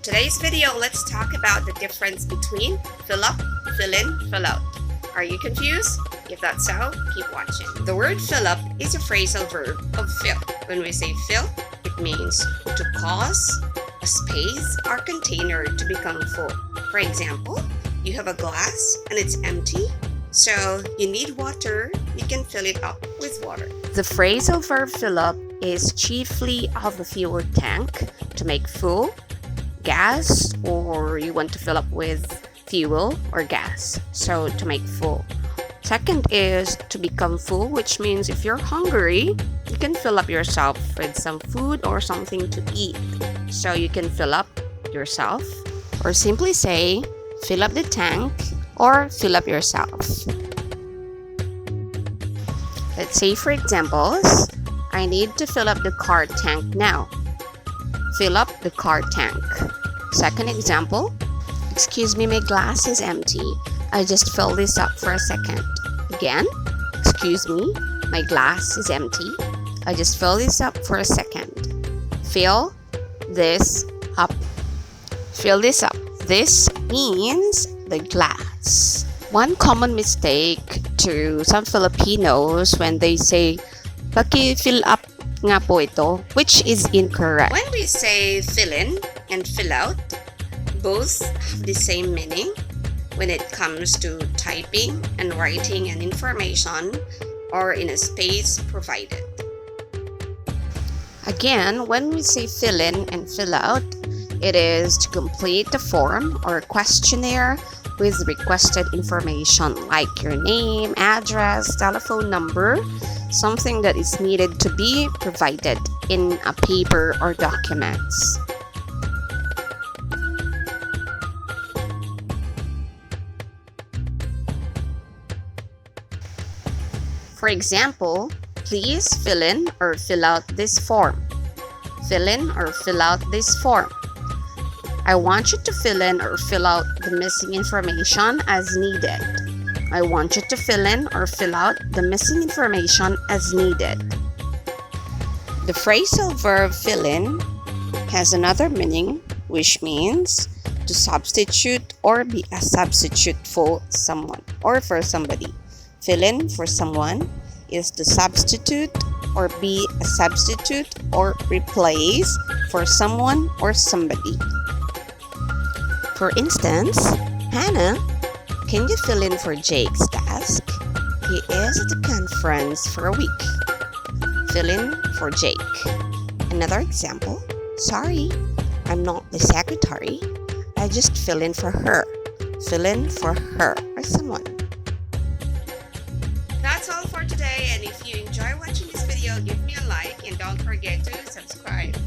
Today's video, let's talk about the difference between fill up, fill in, fill out. Are you confused? If that's so, keep watching. The word fill up is a phrasal verb of fill. When we say fill, it means to cause a space or container to become full. For example, you have a glass and it's empty, so you need water. You can fill it up with water. The phrasal verb fill up is chiefly of a fuel tank to make full, gas, or you want to fill up with fuel or gas, so to make full. Second is to become full, which means if you're hungry, you can fill up yourself with some food or something to eat. So you can fill up yourself, or simply say, fill up the tank or fill up yourself. Let's say, for examples, I need to fill up the car tank now. Fill up the car tank. Second example, excuse me, my glass is empty. I just fill this up for a second. Again, excuse me, my glass is empty. I just fill this up for a second. Fill this up. Fill this up. This means the glass. One common mistake to some Filipinos when they say, "Paki-fill up nga po ito," which is incorrect. When we say fill in and fill out, both have the same meaning when it comes to typing and writing an information or in a space provided. Again, when we say fill in and fill out, it is to complete a form or a questionnaire with requested information like your name, address, telephone number, something that is needed to be provided in a paper or documents. For example, please fill in or fill out this form. Fill in or fill out this form. I want you to fill in or fill out the missing information as needed. I want you to fill in or fill out the missing information as needed. The phrasal verb fill in has another meaning, which means to substitute or be a substitute for someone or for somebody. Fill in for someone is to substitute or be a substitute or replace for someone or somebody. For instance, Hannah, can you fill in for Jake's task? He is at the conference for a week. Fill in for Jake. Another example, sorry, I'm not the secretary. I just fill in for her. Fill in for her or someone. That's all for today, and if you enjoy watching this video, give me a like and don't forget to subscribe.